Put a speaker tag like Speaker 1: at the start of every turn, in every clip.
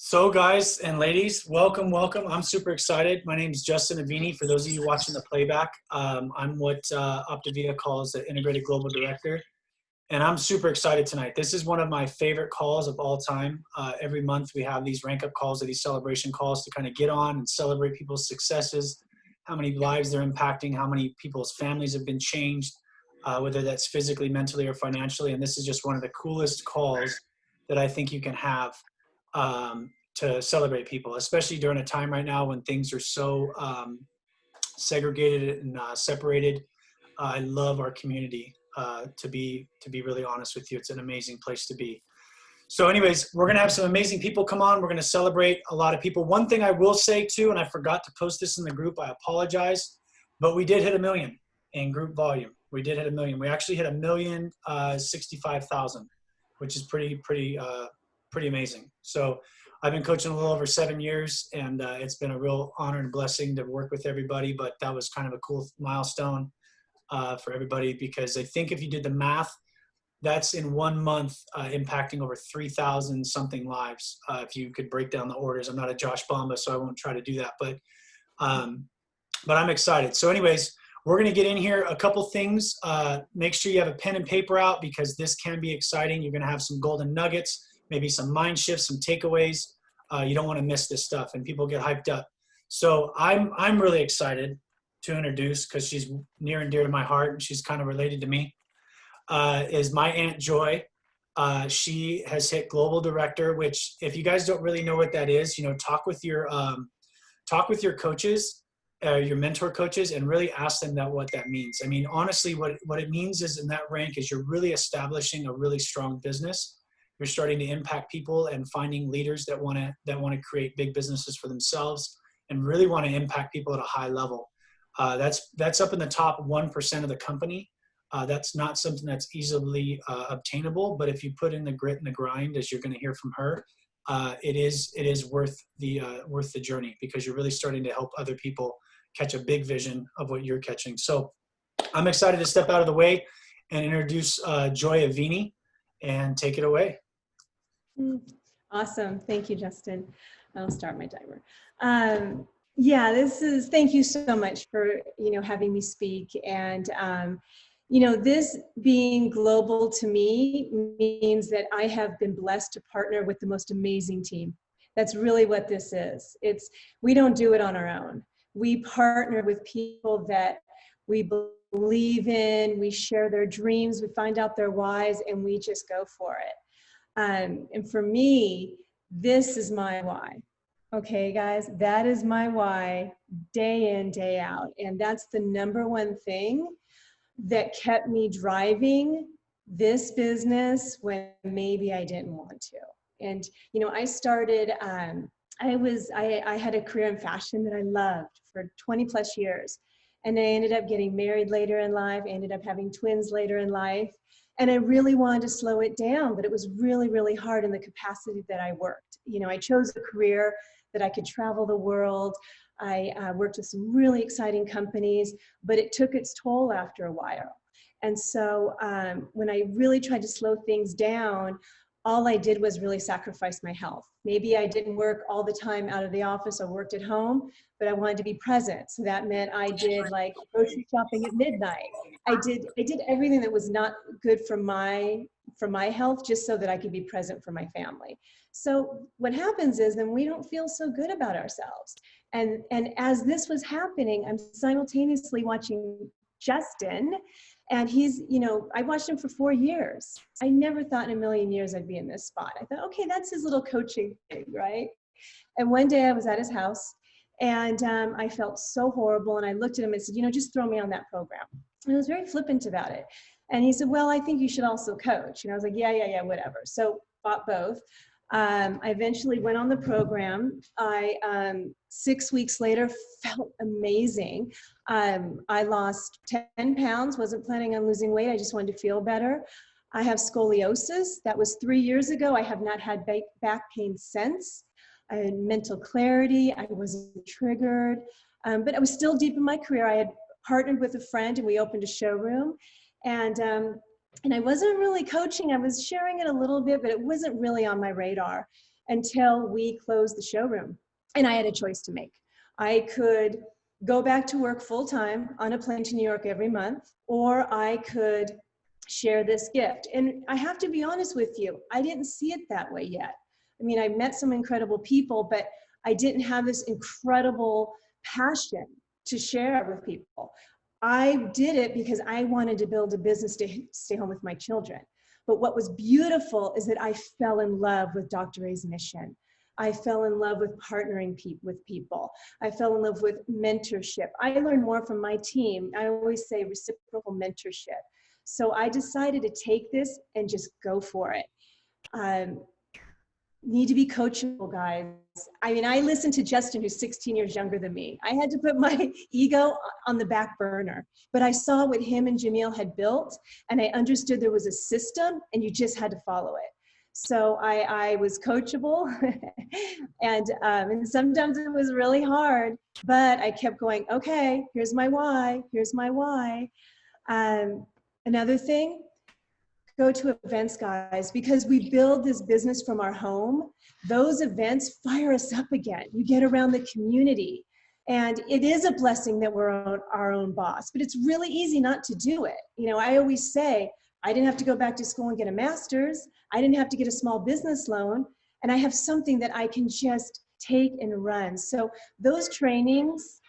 Speaker 1: So guys and ladies, welcome, welcome. I'm super excited. My name is Justin Avini. For those of you watching the playback, I'm what Optavia calls the Integrated Global Director. And I'm super excited tonight. This is one of my favorite calls of all time. Every month we have these rank up calls or these celebration calls to kind of get on and celebrate people's successes, how many lives they're impacting, how many people's families have been changed, whether that's physically, mentally, or financially. And this is just one of the coolest calls that I think you can have to celebrate people, especially during a time right now when things are so segregated and separated. I love our community. To be really honest with you, it's an amazing place to be. So, anyways, we're gonna have some amazing people come on. We're gonna celebrate a lot of people. One thing I will say too, and I forgot to post this in the group. I apologize, but we did hit 1 million in group volume. We did hit 1 million. We actually hit 1,065,000, which is pretty amazing. So I've been coaching a little over 7 years, and it's been a real honor and blessing to work with everybody. But that was kind of a cool milestone for everybody, because I think if you did the math, that's in 1 month impacting over 3,000 something lives. If you could break down the orders, I'm not a Josh Bamba, so I won't try to do that. But I'm excited. So anyways, we're going to get in here. A couple things. Make sure you have a pen and paper out, because this can be exciting. You're going to have some golden nuggets, maybe some mind shifts, some takeaways. You don't want to miss this stuff, and people get hyped up. So I'm really excited to introduce, because she's near and dear to my heart, and she's kind of related to me, is my Aunt Joy. She has hit Global Director, which, if you guys don't really know what that is, talk with your coaches, your mentor coaches, and really ask them what that means. I mean, honestly, what it means is, in that rank, is you're really establishing a really strong business. You're starting to impact people and finding leaders that want to create big businesses for themselves and really want to impact people at a high level. That's up in the top 1% of the company. That's not something that's easily obtainable, but if you put in the grit and the grind, as you're going to hear from her, it is worth the journey, because you're really starting to help other people catch a big vision of what you're catching. So I'm excited to step out of the way and introduce Joy Avini, and take it away.
Speaker 2: Awesome. Thank you, Justin. I'll start my timer. Thank you so much for, having me speak. And, this being global to me means that I have been blessed to partner with the most amazing team. That's really what this is. We don't do it on our own. We partner with people that we believe in, we share their dreams, we find out their whys, and we just go for it. And for me, this is my why. Okay, guys, that is my why, day in, day out. And that's the number one thing that kept me driving this business when maybe I didn't want to. And, I started, I had a career in fashion that I loved for 20 plus years. And I ended up getting married later in life, ended up having twins later in life. And I really wanted to slow it down, but it was really, really hard in the capacity that I worked. I chose a career that I could travel the world. I worked with some really exciting companies, but it took its toll after a while. And so when I really tried to slow things down, all I did was really sacrifice my health. Maybe I didn't work all the time out of the office or worked at home, but I wanted to be present. So that meant I did like grocery shopping at midnight. I did everything that was not good for my health, just so that I could be present for my family. So what happens is then we don't feel so good about ourselves. And as this was happening, I'm simultaneously watching Justin. And he's, I watched him for 4 years. I never thought in a million years I'd be in this spot. I thought, okay, that's his little coaching thing, right? And one day I was at his house, and I felt so horrible. And I looked at him and said, just throw me on that program. And I was very flippant about it. And he said, well, I think you should also coach. And I was like, yeah, whatever. So bought both. I eventually went on the program. 6 weeks later, felt amazing. I lost 10 pounds, wasn't planning on losing weight. I just wanted to feel better. I have scoliosis. That was 3 years ago. I have not had back pain since. I had mental clarity. I wasn't triggered, but I was still deep in my career. I had partnered with a friend, and we opened a showroom. And I wasn't really coaching. I was sharing it a little bit, but it wasn't really on my radar. until we closed the showroom. And I had a choice to make. I could go back to work full time on a plane to New York every month, or I could share this gift. And I have to be honest with you, I didn't see it that way yet. I mean, I met some incredible people, but I didn't have this incredible passion to share with people. I did it because I wanted to build a business to stay home with my children. But what was beautiful is that I fell in love with Dr. A's mission. I fell in love with partnering with people. I fell in love with mentorship. I learned more from my team. I always say reciprocal mentorship. So I decided to take this and just go for it. Need to be coachable, guys. I mean, I listened to Justin, who's 16 years younger than me. I had to put my ego on the back burner, but I saw what him and Jamil had built, and I understood there was a system, and you just had to follow it. So I was coachable, and sometimes it was really hard, but I kept going, okay, here's my why, here's my why. Another thing, go to events, guys, because we build this business from our home. Those events fire us up again. You get around the community. And it is a blessing that we're our own boss, but it's really easy not to do it. You know, I always say, I didn't have to go back to school and get a master's. I didn't have to get a small business loan. And I have something that I can just take and run. So those trainings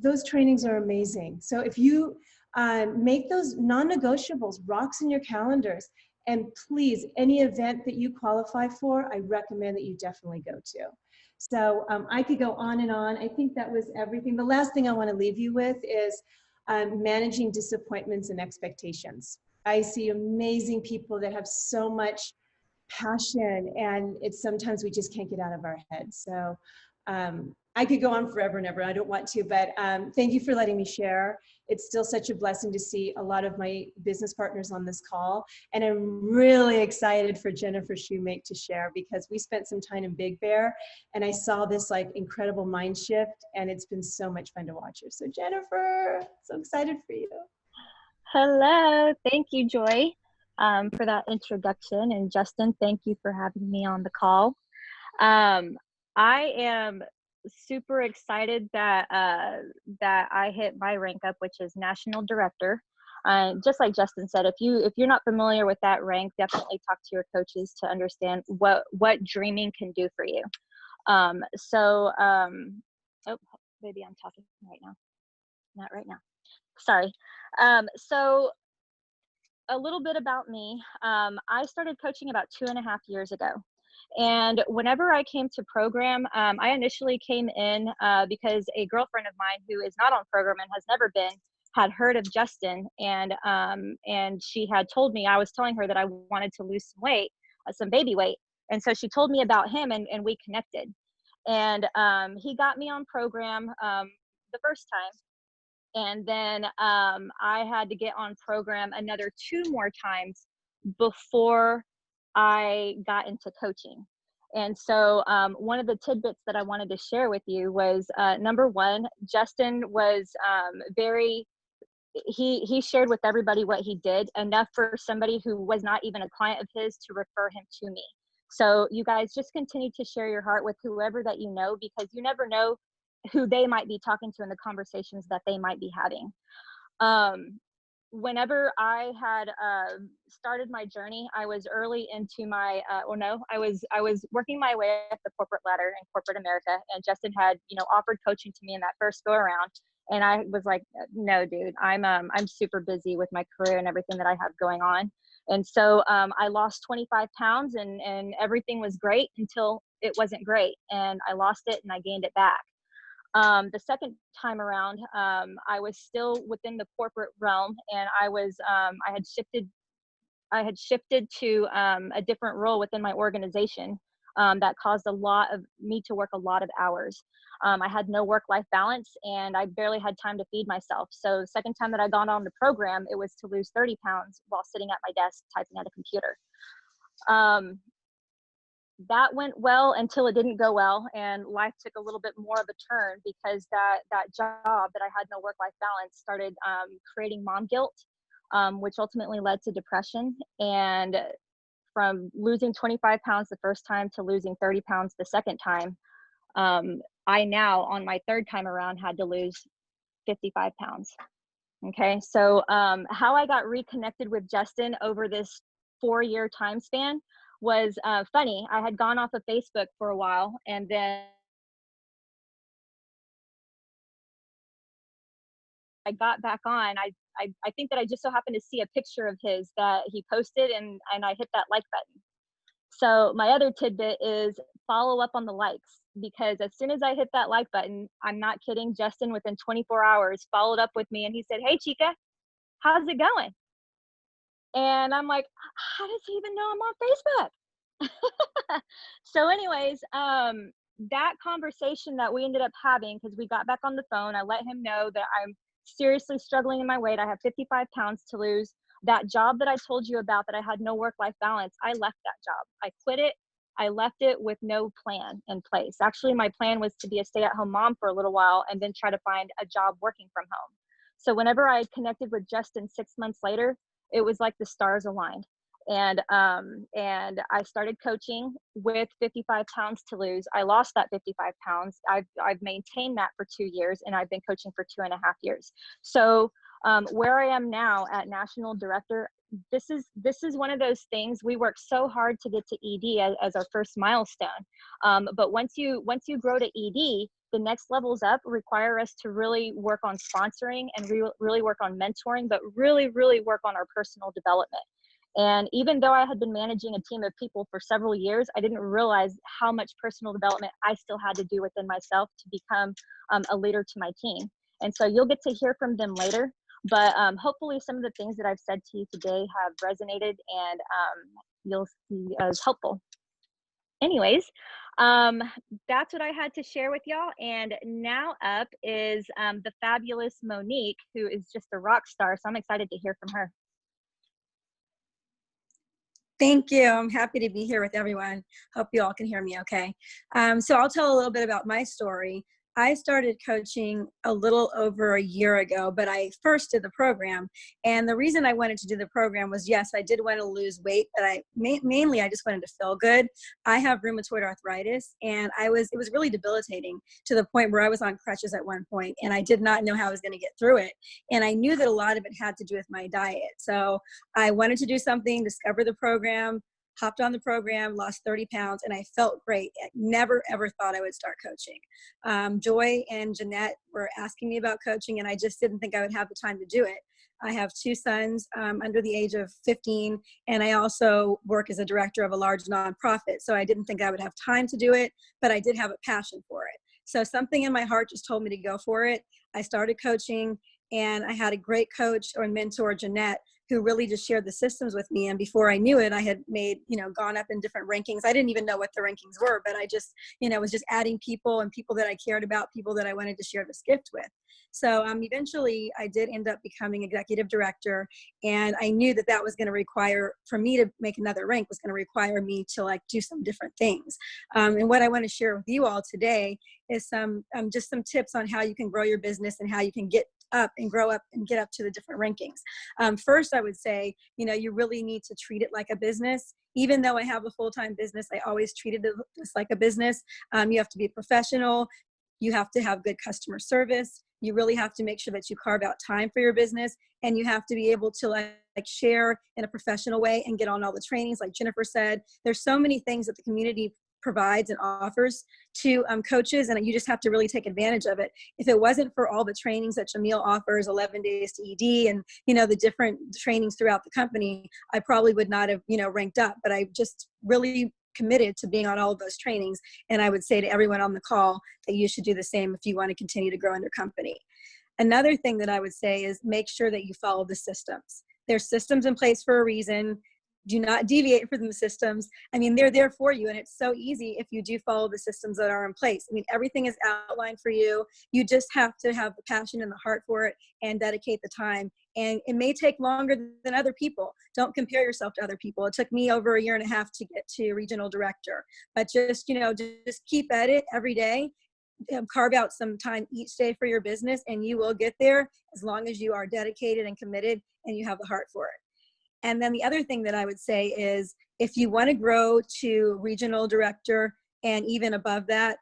Speaker 2: are amazing. So if you make those non-negotiables, rocks in your calendars, and please, any event that you qualify for, I recommend that you definitely go to. So I could go on and on. I think that was everything. The last thing I want to leave you with is managing disappointments and expectations. I see amazing people that have so much passion, and it's sometimes we just can't get out of our heads. So I could go on forever and ever. I don't want to, but thank you for letting me share. It's still such a blessing to see a lot of my business partners on this call. And I'm really excited for Jennifer Shoemake to share, because we spent some time in Big Bear and I saw this like incredible mind shift, and it's been so much fun to watch her. So Jennifer, so excited for you.
Speaker 3: Hello, thank you, Joy, for that introduction. And Justin, thank you for having me on the call. I am super excited that I hit my rank up, which is National Director. Just like Justin said, if you're not familiar with that rank, definitely talk to your coaches to understand what dreaming can do for you. Oh, maybe I'm talking right now. Not right now. Sorry. So a little bit about me. I started coaching about 2.5 years ago. And whenever I came to program, I initially came in because a girlfriend of mine who is not on program and has never been had heard of Justin, and she had told me, I was telling her that I wanted to lose some weight, some baby weight. And so she told me about him, and we connected. And he got me on program the first time. And then I had to get on program another 2 more times before I got into coaching. And so one of the tidbits that I wanted to share with you was number one, Justin was he shared with everybody what he did, enough for somebody who was not even a client of his to refer him to me. So you guys just continue to share your heart with whoever that you know, because you never know who they might be talking to in the conversations that they might be having. Whenever I had started my journey, I was early into my, I was working my way up the corporate ladder in corporate America, and Justin had, offered coaching to me in that first go around. And I was like, no, dude, I'm super busy with my career and everything that I have going on. And so I lost 25 pounds and everything was great until it wasn't great. And I lost it and I gained it back. The second time around, I was still within the corporate realm, and I had shifted to a different role within my organization that caused me to work a lot of hours. I had no work-life balance, and I barely had time to feed myself. So the second time that I got on the program, it was to lose 30 pounds while sitting at my desk typing at a computer. That went well until it didn't go well, and life took a little bit more of a turn, because that job that I had no work-life balance started creating mom guilt, which ultimately led to depression. And from losing 25 pounds the first time to losing 30 pounds the second time, I now, on my third time around, had to lose 55 pounds. Okay, so how I got reconnected with Justin over this 4-year time span was funny. I had gone off of Facebook for a while, and then I got back on. I think that I just so happened to see a picture of his that he posted, and I hit that like button. So my other tidbit is follow up on the likes, because as soon as I hit that like button, I'm not kidding, Justin within 24 hours followed up with me and he said, "Hey Chica, how's it going?" And I'm like, how does he even know I'm on Facebook? So anyways, that conversation that we ended up having, because we got back on the phone, I let him know that I'm seriously struggling in my weight. I have 55 pounds to lose. That job that I told you about, that I had no work-life balance, I left that job. I quit it. I left it with no plan in place. Actually, my plan was to be a stay-at-home mom for a little while and then try to find a job working from home. So whenever I connected with Justin 6 months later, it was like the stars aligned. And I started coaching with 55 pounds to lose. I lost that 55 pounds. I've maintained that for 2 years, and I've been coaching for 2.5 years. So where I am now at national director, this is one of those things. We work so hard to get to ED as our first milestone. But once you grow to ED, the next levels up require us to really work on sponsoring and really work on mentoring, but really work on our personal development. And even though I had been managing a team of people for several years, I didn't realize how much personal development I still had to do within myself to become a leader to my team. And so you'll get to hear from them later, but hopefully some of the things that I've said to you today have resonated, and you'll see as helpful. Anyways, that's what I had to share with y'all. And now up is the fabulous Monique, who is just a rock star. So I'm excited to hear from her.
Speaker 4: Thank you. I'm happy to be here with everyone. Hope you all can hear me okay. So I'll tell a little bit about my story. I started coaching a little over a year ago, but I first did the program. And the reason I wanted to do the program was, yes, I did want to lose weight, but mainly I just wanted to feel good. I have rheumatoid arthritis, and it was really debilitating to the point where I was on crutches at one point, and I did not know how I was going to get through it. And I knew that a lot of it had to do with my diet. So I wanted to do something, discover the program, hopped on the program, lost 30 pounds, and I felt great. I never, ever thought I would start coaching. Joy and Jeanette were asking me about coaching, and I just didn't think I would have the time to do it. I have 2 sons under the age of 15, and I also work as a director of a large nonprofit, so I didn't think I would have time to do it, but I did have a passion for it. So something in my heart just told me to go for it. I started coaching, and I had a great coach or mentor, Jeanette, who really just shared the systems with me. And before I knew it, I had made, gone up in different rankings. I didn't even know what the rankings were, but I just, was just adding people and people that I cared about, people that I wanted to share this gift with. So eventually I did end up becoming executive director, and I knew that that was going to require, for me to make another rank, was going to require me to do some different things. And what I want to share with you all today is just some tips on how you can grow your business and how you can get up and grow up and get up to the different rankings. First, I would say, you really need to treat it like a business. Even though I have a full-time business, I always treated it just like a business. You have to be professional. You have to have good customer service. You really have to make sure that you carve out time for your business, and you have to be able to share in a professional way and get on all the trainings. Like Jennifer said, there's so many things that the community provides and offers to coaches, and you just have to really take advantage of it. If it wasn't for all the trainings that Jamil offers, 11 days to ED, and the different trainings throughout the company, I probably would not have ranked up. But I just really committed to being on all of those trainings, and I would say to everyone on the call that you should do the same if you want to continue to grow in your company. Another thing that I would say is make sure that you follow the systems. There's systems in place for a reason. Do not deviate from the systems. They're there for you, and it's so easy if you do follow the systems that are in place. Everything is outlined for you. You just have to have the passion and the heart for it and dedicate the time. And it may take longer than other people. Don't compare yourself to other people. It took me over 1.5 years to get to regional director, but just keep at it every day. Carve out some time each day for your business, and you will get there as long as you are dedicated and committed and you have the heart for it. And then the other thing that I would say is if you want to grow to regional director and even above that,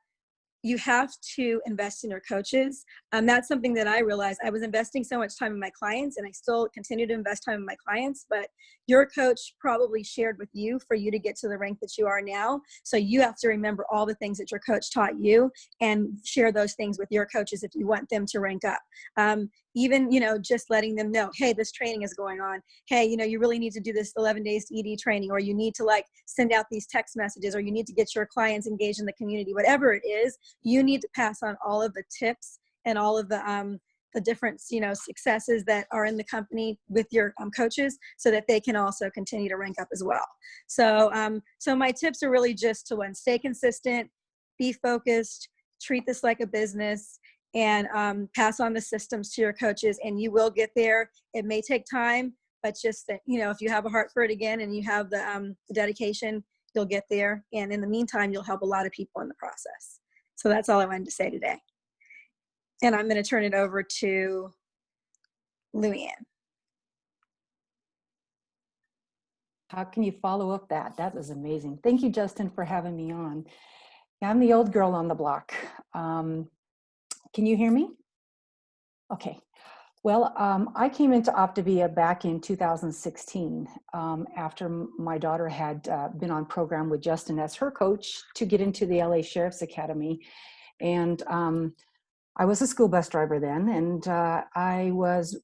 Speaker 4: you have to invest in your coaches. That's something that I realized. I was investing so much time in my clients, and I still continue to invest time in my clients, but your coach probably shared with you for you to get to the rank that you are now. So you have to remember all the things that your coach taught you and share those things with your coaches if you want them to rank up. Even, just letting them know, hey, this training is going on. Hey, you really need to do this 11 days to ED training, or you need to send out these text messages, or you need to get your clients engaged in the community, whatever it is. You need to pass on all of the tips and all of the different, successes that are in the company with your coaches, so that they can also continue to rank up as well. So, so my tips are really just to stay consistent, be focused, treat this like a business, and pass on the systems to your coaches, and you will get there. It may take time, but just that, if you have a heart for it again and you have the dedication, you'll get there. And in the meantime, you'll help a lot of people in the process. So that's all I wanted to say today. And I'm going to turn it over to Luann.
Speaker 5: How can you follow up that? That was amazing. Thank you, Justin, for having me on. Yeah, I'm the old girl on the block. Can you hear me? Okay. Well, I came into Optavia back in 2016 after my daughter had been on program with Justin as her coach to get into the LA Sheriff's Academy. And I was a school bus driver then, and I was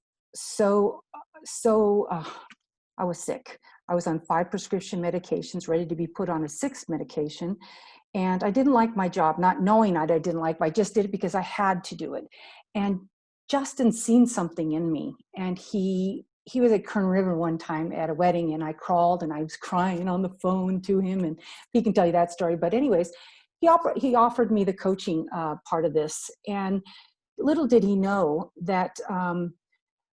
Speaker 5: I was sick. I was on 5 prescription medications, ready to be put on a 6th medication. And I didn't like my job, not knowing that I didn't like it. I just did it because I had to do it. And Justin seen something in me. And he was at Kern River one time at a wedding, and I crawled and I was crying on the phone to him. And he can tell you that story. But anyways, he offered me the coaching part of this. And little did he know that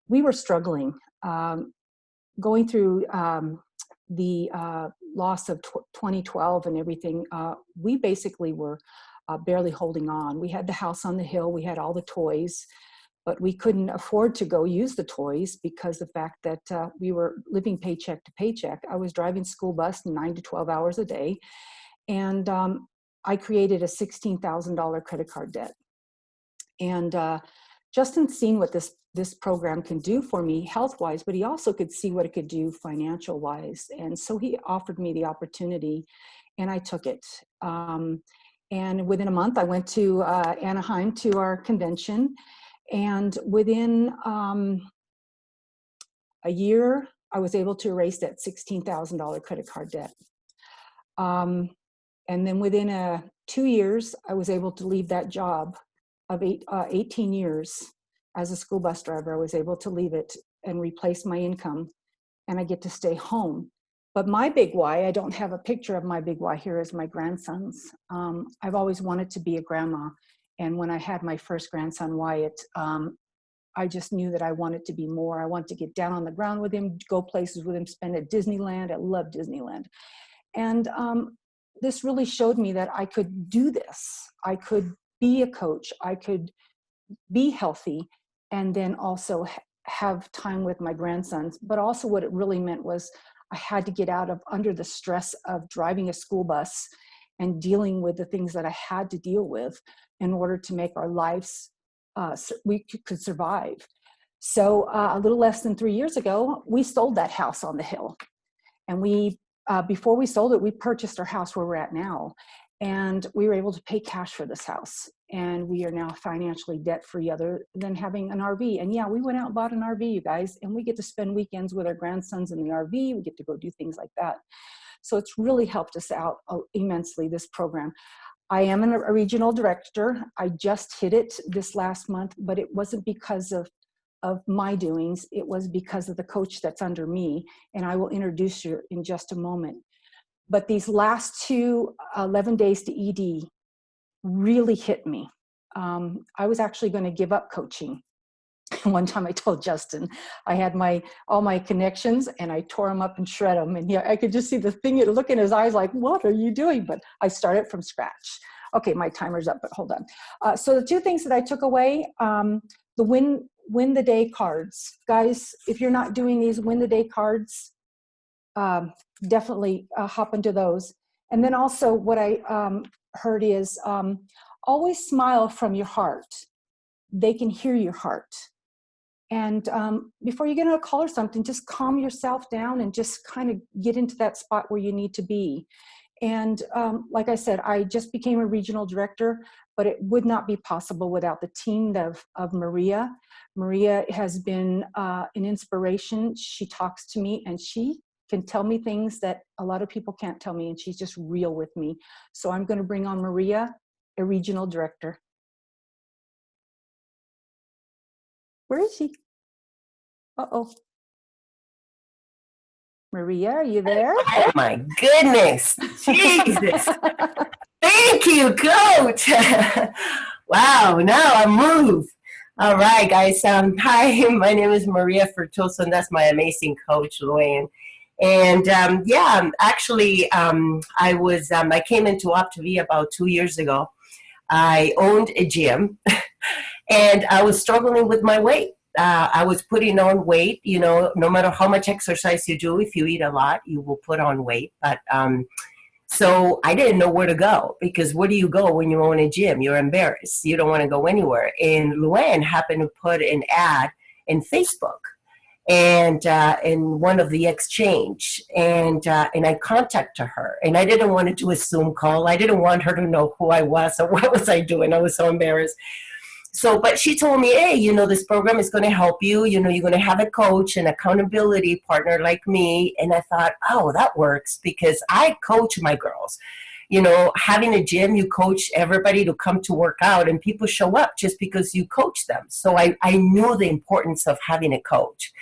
Speaker 5: we were struggling, going through the loss of 2012 and everything. We basically were barely holding on. We had the house on the hill, we had all the toys, but we couldn't afford to go use the toys because the fact that we were living paycheck to paycheck. I was driving school bus 9 to 12 hours a day, and I created a $16,000 credit card debt. And Justin seen what this program can do for me health-wise, but he also could see what it could do financial-wise. And so he offered me the opportunity, and I took it. And within a month, I went to Anaheim to our convention. And within a year, I was able to erase that $16,000 credit card debt. And then within 2 years, I was able to leave that job of 18 years as a school bus driver. I was able to leave it and replace my income, and I get to stay home. But my big why, I don't have a picture of my big why here, is my grandsons. I've always wanted to be a grandma. And when I had my first grandson, Wyatt, I just knew that I wanted to be more. I wanted to get down on the ground with him, go places with him, spend at Disneyland. I love Disneyland. And this really showed me that I could do this. I could be a coach. I could be healthy, and then also have time with my grandsons. But also what it really meant was I had to get out of under the stress of driving a school bus and dealing with the things that I had to deal with in order to make our lives, we could survive. So a little less than 3 years ago, we sold that house on the hill. And we, before we sold it, we purchased our house where we're at now. And we were able to pay cash for this house. And we are now financially debt-free, other than having an RV. And yeah, we went out and bought an RV, you guys, and we get to spend weekends with our grandsons in the RV. We get to go do things like that. So it's really helped us out immensely, this program. I am a regional director. I just hit it this last month, but it wasn't because of my doings. It was because of the coach that's under me. And I will introduce you in just a moment. But these last 11 days to ED really hit me. I was actually going to give up coaching. One time I told Justin, I had all my connections and I tore them up and shred them. And I could just see the thing, look in his eyes like, what are you doing? But I started from scratch. Okay, my timer's up, but hold on. So the 2 things that I took away, the win the day cards. Guys, if you're not doing these win the day cards, definitely hop into those. And then also what I heard is always smile from your heart. They can hear your heart. And before you get on a call or something, just calm yourself down and just kind of get into that spot where you need to be. And like I said, I just became a regional director, but it would not be possible without the team of Maria. Maria has been an inspiration. She talks to me and she can tell me things that a lot of people can't tell me, and she's just real with me. So I'm going to bring on Maria, a regional director. Where is she? Uh-oh. Maria, are you there?
Speaker 6: Oh my goodness. Jesus. Thank you, Coach. Wow, now I'm moved. All right, guys. Hi, my name is Maria Fertoso, and that's my amazing coach, Luann. And actually, I came into Optavia about 2 years ago. I owned a gym, and I was struggling with my weight. I was putting on weight, you know, no matter how much exercise you do, if you eat a lot, you will put on weight. But so I didn't know where to go, because where do you go when you own a gym? You're embarrassed. You don't want to go anywhere. And Luann happened to put an ad in Facebook and in one of the exchange, and I contacted her, and I didn't want to do a Zoom call. I didn't want her to know who I was or what was I doing. I was so embarrassed. So, but she told me, hey, you know, this program is going to help you. You know, you're going to have a coach, an accountability partner like me. And I thought, oh, that works, because I coach my girls. You know, having a gym, you coach everybody to come to work out, and people show up just because you coach them. So I knew the importance of having a coach.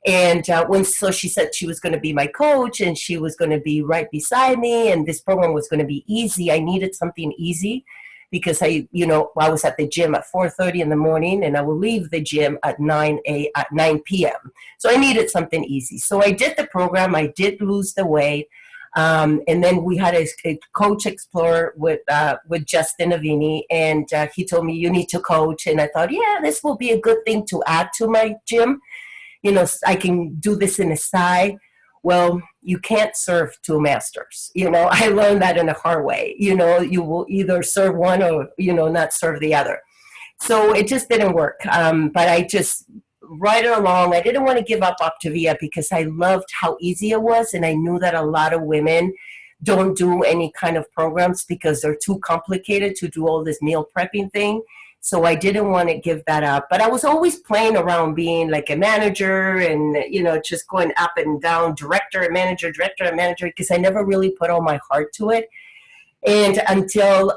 Speaker 6: And so she said she was going to be my coach, and she was going to be right beside me, and this program was going to be easy. I needed something easy, because I was at the gym at 4:30 in the morning, and I would leave the gym at 9 p.m. So I needed something easy. So I did the program. I did lose the weight. And then we had a coach explorer with Justin Avini, and he told me, you need to coach. And I thought, yeah, this will be a good thing to add to my gym. You know, I can do this in a side. Well, you can't serve two masters. You know, I learned that in a hard way. You know, you will either serve one or, you know, not serve the other. So it just didn't work. But I just, right along, I didn't want to give up Optavia, because I loved how easy it was. And I knew that a lot of women don't do any kind of programs because they're too complicated to do all this meal prepping thing. So I didn't want to give that up. But I was always playing around being like a manager and, you know, just going up and down, director and manager, because I never really put all my heart to it. And until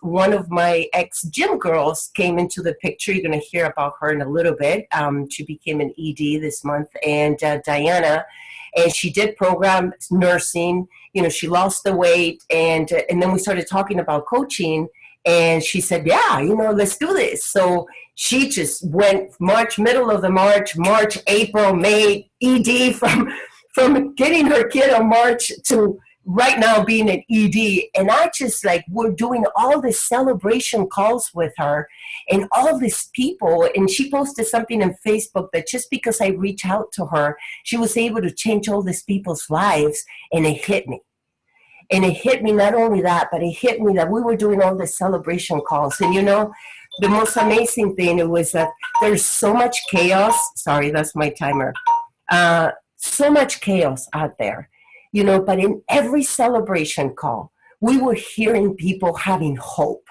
Speaker 6: one of my ex-gym girls came into the picture. You're going to hear about her in a little bit. She became an ED this month, and Diana. And she did program nursing. You know, she lost the weight. And then we started talking about coaching. And she said, yeah, you know, let's do this. So she just went middle of the March, April, May, ED, from getting her kid on March to right now being an ED. And I just we're doing all this celebration calls with her and all these people. And she posted something on Facebook that just because I reached out to her, she was able to change all these people's lives. And it hit me. And it hit me, not only that, but it hit me that we were doing all the celebration calls. And, you know, the most amazing thing, it was that there's so much chaos. Sorry, that's my timer. So much chaos out there, you know, but in every celebration call, we were hearing people having hope.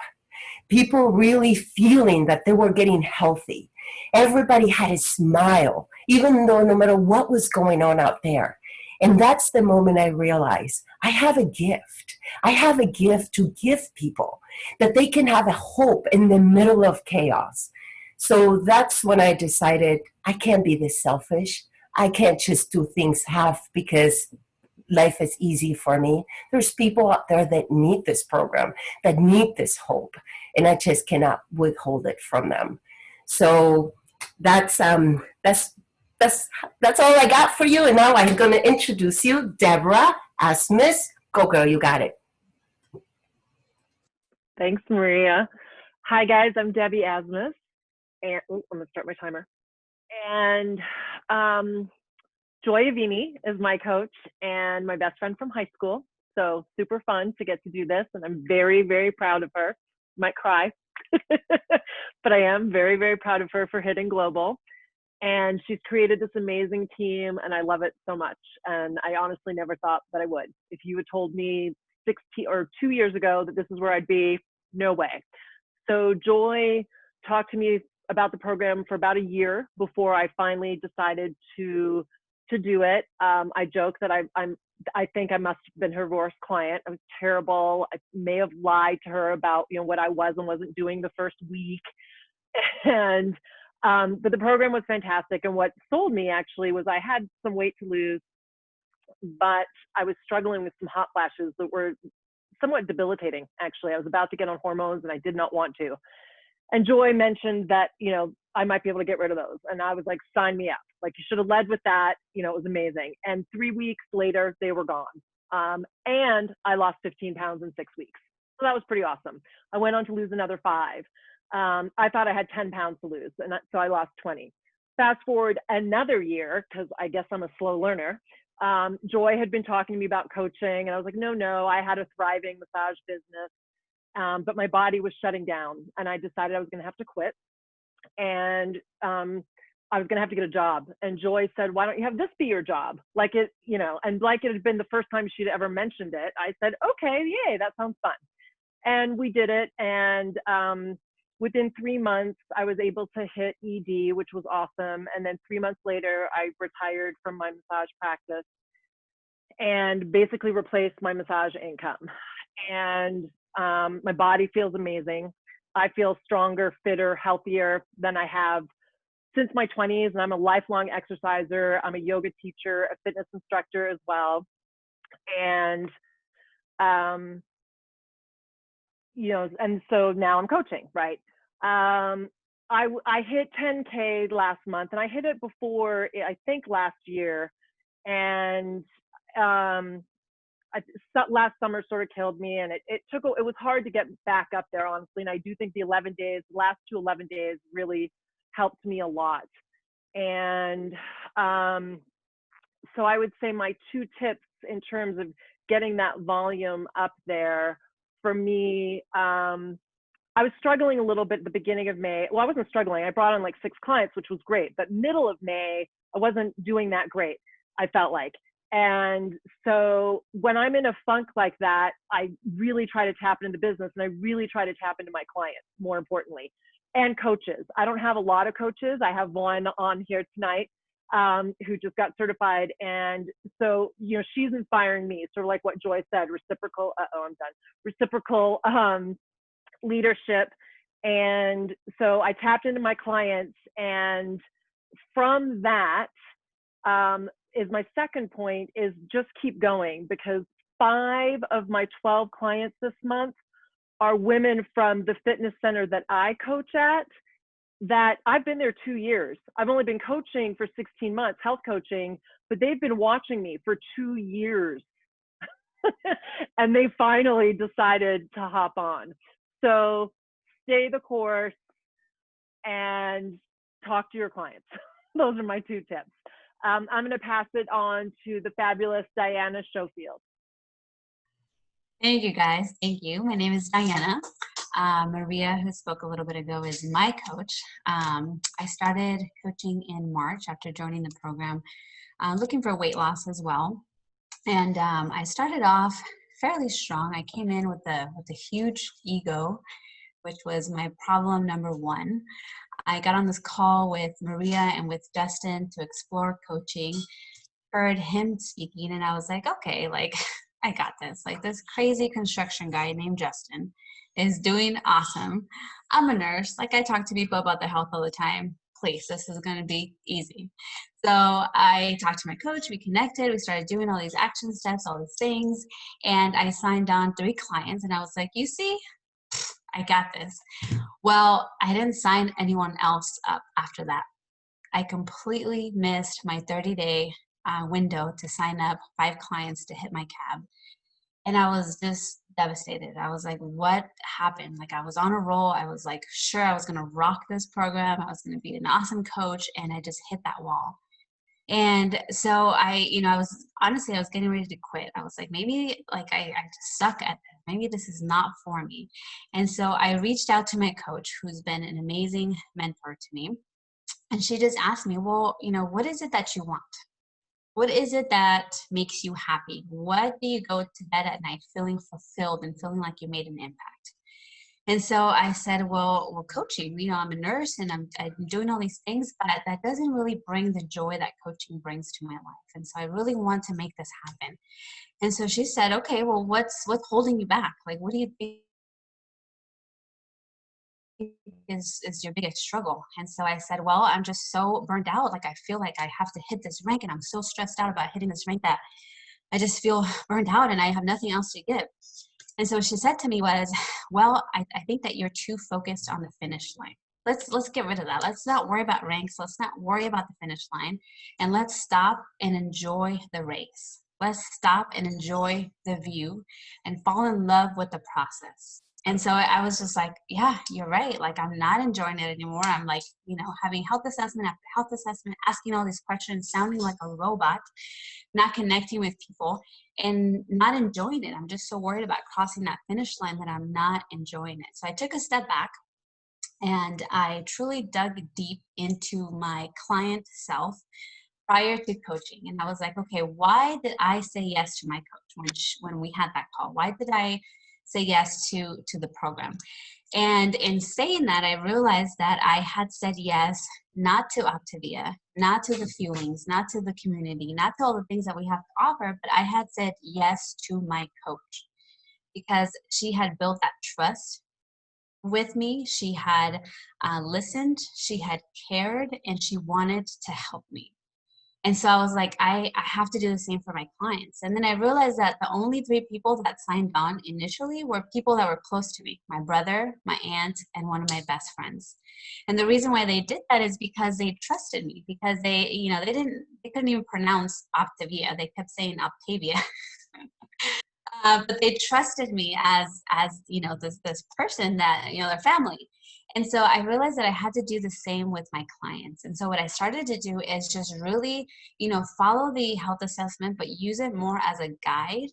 Speaker 6: People really feeling that they were getting healthy. Everybody had a smile, even though no matter what was going on out there. And that's the moment I realized I have a gift. I have a gift to give people, that they can have a hope in the middle of chaos. So that's when I decided I can't be this selfish. I can't just do things half because life is easy for me. There's people out there that need this program, that need this hope, and I just cannot withhold it from them. So that's all I got for you. And now I'm going to introduce you, Deborah Asmus. Go girl, you got it.
Speaker 7: Thanks, Maria. Hi guys, I'm Debbie Asmus, and I'm going to start my timer. And Joy Avini is my coach and my best friend from high school. So super fun to get to do this. And I'm very, very proud of her. Might cry, but I am very, very proud of her for hitting global. And she's created this amazing team and I love it so much. And I honestly never thought that I would. If you had told me 2 years ago that this is where I'd be, no way. So Joy talked to me about the program for about a year before I finally decided to do it. I joke that I think I must have been her worst client. I was terrible. I may have lied to her about, what I was and wasn't doing the first week. And but the program was fantastic. And what sold me actually was I had some weight to lose, but I was struggling with some hot flashes that were somewhat debilitating. Actually, I was about to get on hormones and I did not want to. And Joy mentioned that, I might be able to get rid of those. And I was like, sign me up. Like, you should have led with that. It was amazing. And 3 weeks later, they were gone. And I lost 15 pounds in 6 weeks. So that was pretty awesome. I went on to lose another 5. I thought I had 10 pounds to lose. And so I lost 20. Fast forward another year, because I guess I'm a slow learner. Joy had been talking to me about coaching. And I was like, no, I had a thriving massage business. But my body was shutting down. And I decided I was going to have to quit. And I was going to have to get a job. And Joy said, why don't you have this be your job? Like it, and like it had been the first time she'd ever mentioned it. I said, okay, yay, that sounds fun. And we did it. And within 3 months, I was able to hit ED, which was awesome. And then 3 months later, I retired from my massage practice and basically replaced my massage income. And my body feels amazing. I feel stronger, fitter, healthier than I have since my 20s. And I'm a lifelong exerciser. I'm a yoga teacher, a fitness instructor as well. And, and so now I'm coaching, right? I hit 10K last month and I hit it before, I think last year. And, last summer sort of killed me, and it was hard to get back up there, honestly. And I do think the last 11 days really helped me a lot. And so I would say my 2 tips in terms of getting that volume up there for me, I was struggling a little bit at the beginning of May. Well, I wasn't struggling. I brought on like 6 clients, which was great. But middle of May, I wasn't doing that great, I felt like. And so when I'm in a funk like that, I really try to tap into business, and I really try to tap into my clients, more importantly, and coaches. I don't have a lot of coaches. I have one on here tonight who just got certified. And so, she's inspiring me, sort of like what Joy said, reciprocal leadership. And so I tapped into my clients, and from that, is my second point, is just keep going, because 5 of my 12 clients this month are women from the fitness center that I coach at, that I've been there 2 years. I've only been coaching for 16 months, health coaching, but they've been watching me for 2 years. And they finally decided to hop on. So stay the course and talk to your clients. Those are my 2 tips. I'm going to pass it on to the fabulous Diana Schofield.
Speaker 8: Thank you, guys. Thank you. My name is Diana. Maria, who spoke a little bit ago, is my coach. I started coaching in March after joining the program, looking for weight loss as well. And I started off fairly strong. I came in with a huge ego, which was my problem number 1. I got on this call with Maria and with Justin to explore coaching, heard him speaking, and I was like, okay, like, I got this. Like, this crazy construction guy named Justin is doing awesome. I'm a nurse. Like, I talk to people about their health all the time. Please, this is going to be easy. So I talked to my coach. We connected. We started doing all these action steps, all these things, and I signed on 3 clients, and I was like, you see, I got this. Well, I didn't sign anyone else up after that. I completely missed my 30-day window to sign up 5 clients to hit my cap. And I was just devastated. I was like, what happened? Like, I was on a roll. I was like, sure, I was going to rock this program. I was going to be an awesome coach. And I just hit that wall. And so I was honestly, I was getting ready to quit. I was like, maybe like I just suck at this. Maybe this is not for me. And so I reached out to my coach, who's been an amazing mentor to me. And she just asked me, well, what is it that you want? What is it that makes you happy? What do you go to bed at night feeling fulfilled and feeling like you made an impact? And so I said, well, coaching, I'm a nurse and I'm doing all these things, but that doesn't really bring the joy that coaching brings to my life. And so I really want to make this happen. And so she said, okay, well, what's holding you back? Like, what do you think is your biggest struggle? And so I said, well, I'm just so burnt out. Like, I feel like I have to hit this rank and I'm so stressed out about hitting this rank that I just feel burnt out and I have nothing else to give. And so she said to me was, well, I think that you're too focused on the finish line. Let's get rid of that. Let's not worry about ranks. Let's not worry about the finish line. And let's stop and enjoy the race. Let's stop and enjoy the view and fall in love with the process. And so I was just like, yeah, you're right. Like, I'm not enjoying it anymore. I'm like, having health assessment after health assessment, asking all these questions, sounding like a robot, not connecting with people and not enjoying it. I'm just so worried about crossing that finish line that I'm not enjoying it. So I took a step back and I truly dug deep into my client self prior to coaching. And I was like, okay, why did I say yes to my coach when we had that call? Why did I say yes to the program? And in saying that, I realized that I had said yes, not to Optavia, not to the Fuelings, not to the community, not to all the things that we have to offer, but I had said yes to my coach because she had built that trust with me. She had listened, she had cared, and she wanted to help me. And so I was like, I have to do the same for my clients. And then I realized that the only 3 people that signed on initially were people that were close to me: my brother, my aunt, and one of my best friends. And the reason why they did that is because they trusted me, because they couldn't even pronounce Optavia. They kept saying Octavia. But they trusted me as this person that, their family. And so I realized that I had to do the same with my clients. And so what I started to do is just really, follow the health assessment, but use it more as a guide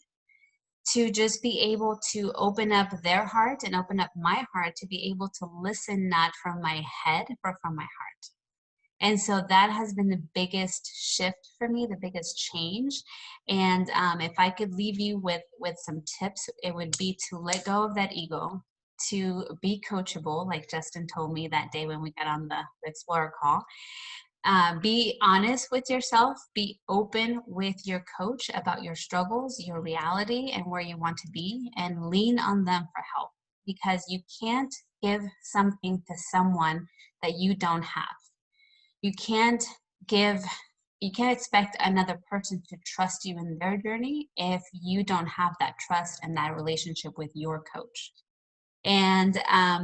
Speaker 8: to just be able to open up their heart and open up my heart to be able to listen, not from my head, but from my heart. And so that has been the biggest shift for me, the biggest change. And if I could leave you with some tips, it would be to let go of that ego, to be coachable, like Justin told me that day when we got on the Explorer call. Be honest with yourself, be open with your coach about your struggles, your reality, and where you want to be, and lean on them for help, because you can't give something to someone that you don't have. You can't expect another person to trust you in their journey if you don't have that trust and that relationship with your coach. And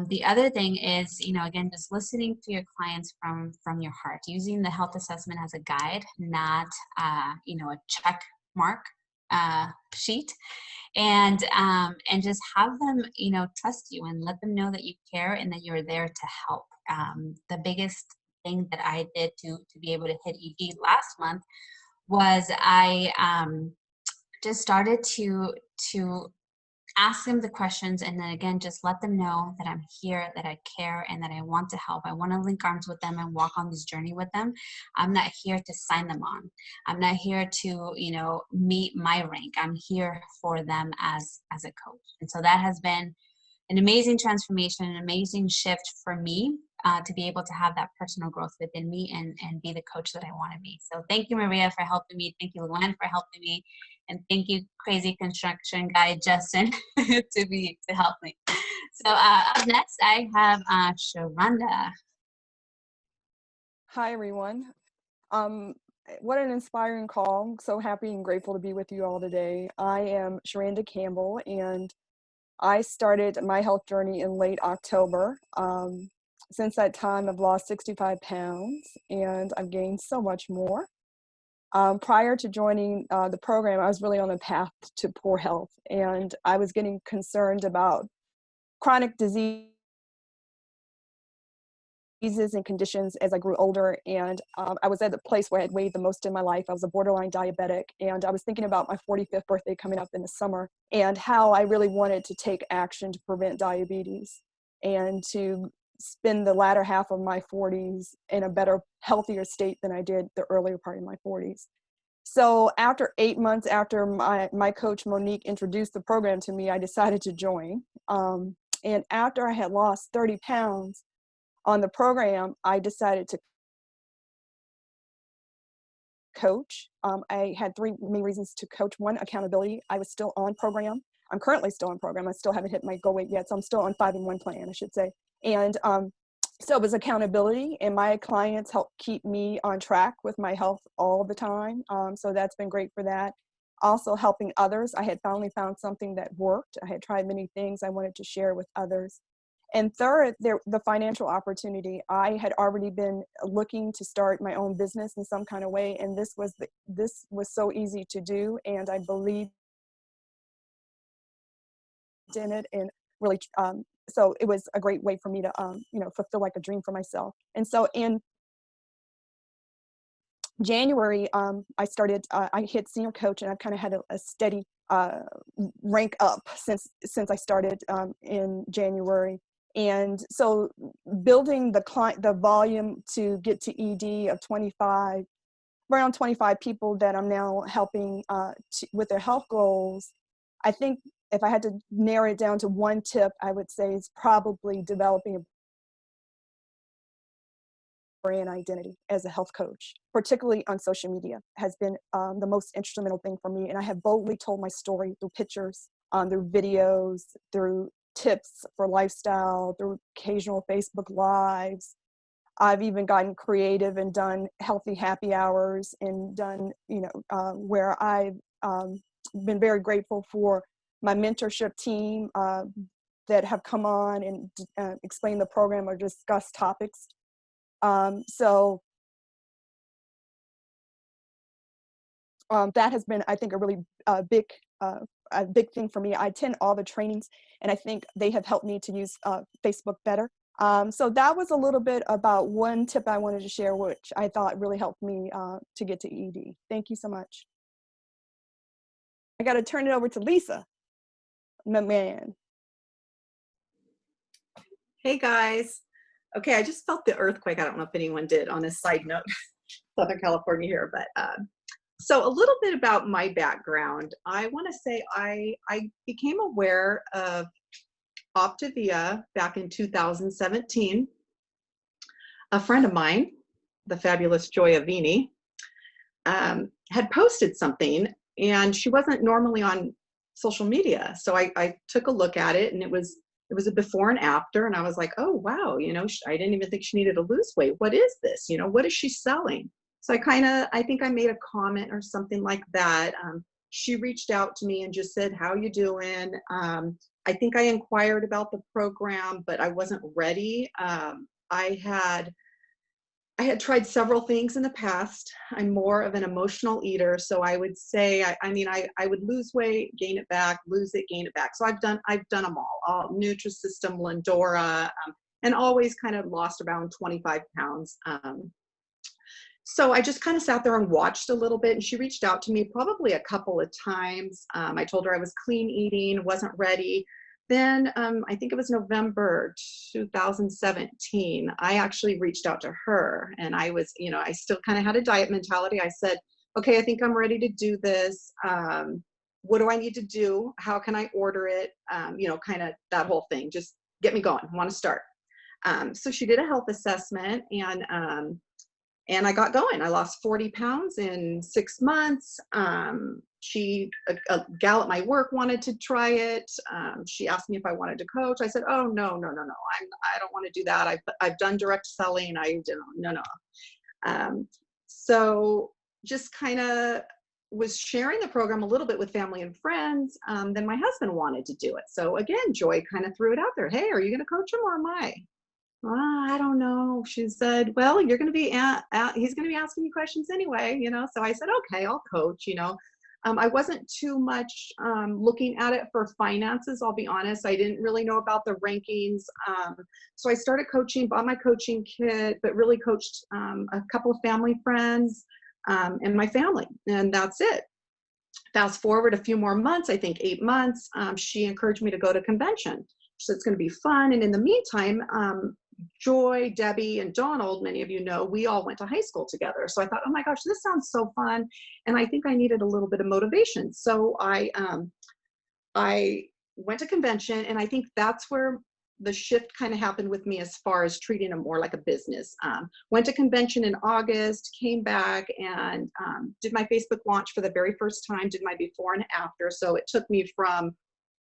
Speaker 8: the other thing is, again, just listening to your clients from your heart, using the health assessment as a guide, not, a check mark sheet, and just have them, trust you and let them know that you care and that you're there to help. The biggest thing that I did to be able to hit ED last month was I just started to ask them the questions, and then again, just let them know that I'm here, that I care, and that I want to help. I want to link arms with them and walk on this journey with them. I'm not here to sign them on. I'm not here to, meet my rank. I'm here for them as a coach. And so that has been an amazing transformation, an amazing shift for me to be able to have that personal growth within me and be the coach that I want to be. So thank you, Maria, for helping me. Thank you, Luann, for helping me. And thank you, crazy construction guy, Justin, to help me. So up next, I have Sharonda.
Speaker 9: Hi, everyone. What an inspiring call. I'm so happy and grateful to be with you all today. I am Sharonda Campbell, and I started my health journey in late October. Since that time, I've lost 65 pounds, and I've gained so much more. Prior to joining the program, I was really on a path to poor health, and I was getting concerned about chronic disease diseases and conditions as I grew older. And I was at the place where I had weighed the most in my life. I was a borderline diabetic. And I was thinking about my 45th birthday coming up in the summer and how I really wanted to take action to prevent diabetes and to spend the latter half of my 40s in a better, healthier state than I did the earlier part of my 40s. So after 8 months after my coach Monique introduced the program to me, I decided to join. And after I had lost 30 pounds on the program, I decided to coach. I had three main reasons to coach. One, accountability. I was still on program. I'm currently still on program. I still haven't hit my goal weight yet, so I'm still on 5-in-1 plan, I should say. And so it was accountability, and my clients help keep me on track with my health all the time. So that's been great for that. Also helping others. I had finally found something that worked. I had tried many things I wanted to share with others. And third, the financial opportunity. I had already been looking to start my own business in some kind of way, and this was so easy to do, and I believed in it, and really, so it was a great way for me to, fulfill like a dream for myself. And so in January, I started. I hit senior coach, and I've kind of had a steady rank up since I started in January. And so building the volume to get to ED of around 25 people that I'm now helping with their health goals. I think if I had to narrow it down to one tip, I would say it's probably developing a brand identity as a health coach, particularly on social media, has been the most instrumental thing for me. And I have boldly told my story through pictures, through videos, through tips for lifestyle, through occasional Facebook Lives. I've even gotten creative and done healthy happy hours and done, where I've been very grateful for my mentorship team that have come on and explain the program or discuss topics. So that has been, I think, a really big thing for me. I attend all the trainings, and I think they have helped me to use Facebook better. So that was a little bit about one tip I wanted to share, which I thought really helped me to get to ED. Thank you so much. I got to turn it over to Lisa, my man.
Speaker 10: Hey guys. Okay, I just felt the earthquake. I don't know if anyone did on a side note, Southern California here, but so a little bit about my background. I want to say I became aware of Optavia back in 2017. A friend of mine, the fabulous Joy Avini, had posted something, and she wasn't normally on social media. So I took a look at it, and it was a before and after, and I was like, oh wow, I didn't even think she needed to lose weight. What is this? What is she selling? So I think I made a comment or something like that. She reached out to me and just said, how you doing? I think I inquired about the program, but I wasn't ready. I had tried several things in the past. I'm more of an emotional eater. So I would say, I would lose weight, gain it back, lose it, gain it back. So I've done them all Nutrisystem, Lindora, and always kind of lost around 25 pounds. So I just kind of sat there and watched a little bit, and she reached out to me probably a couple of times. I told her I was clean eating, wasn't ready. Then I think it was November 2017, I actually reached out to her, and I was, I still kind of had a diet mentality. I said, okay, I think I'm ready to do this. What do I need to do? How can I order it? Kind of that whole thing. Just get me going. I want to start. So she did a health assessment, and I got going. I lost 40 pounds in 6 months. A gal at my work wanted to try it. She asked me if I wanted to coach. I said, oh, no. I don't want to do that. I've done direct selling. No. So just kind of was sharing the program a little bit with family and friends. Then my husband wanted to do it. So again, Joy kind of threw it out there. Hey, are you going to coach him or am I? I don't know. She said, well, you're going to be he's going to be asking you questions anyway, So I said, okay, I'll coach, I wasn't too much looking at it for finances, I'll be honest. I didn't really know about the rankings. So I started coaching, bought my coaching kit, but really coached a couple of family friends and my family, and that's it. Fast forward a few more months, I think 8 months, she encouraged me to go to convention. She said it's going to be fun. And in the meantime, Joy, Debbie, and Donald, many of you know, we all went to high school together. So I thought, oh my gosh, this sounds so fun. And I think I needed a little bit of motivation. So I went to convention, and I think that's where the shift kind of happened with me as far as treating it more like a business. Went to convention in August, came back and did my Facebook launch for the very first time, did my before and after. So it took me from,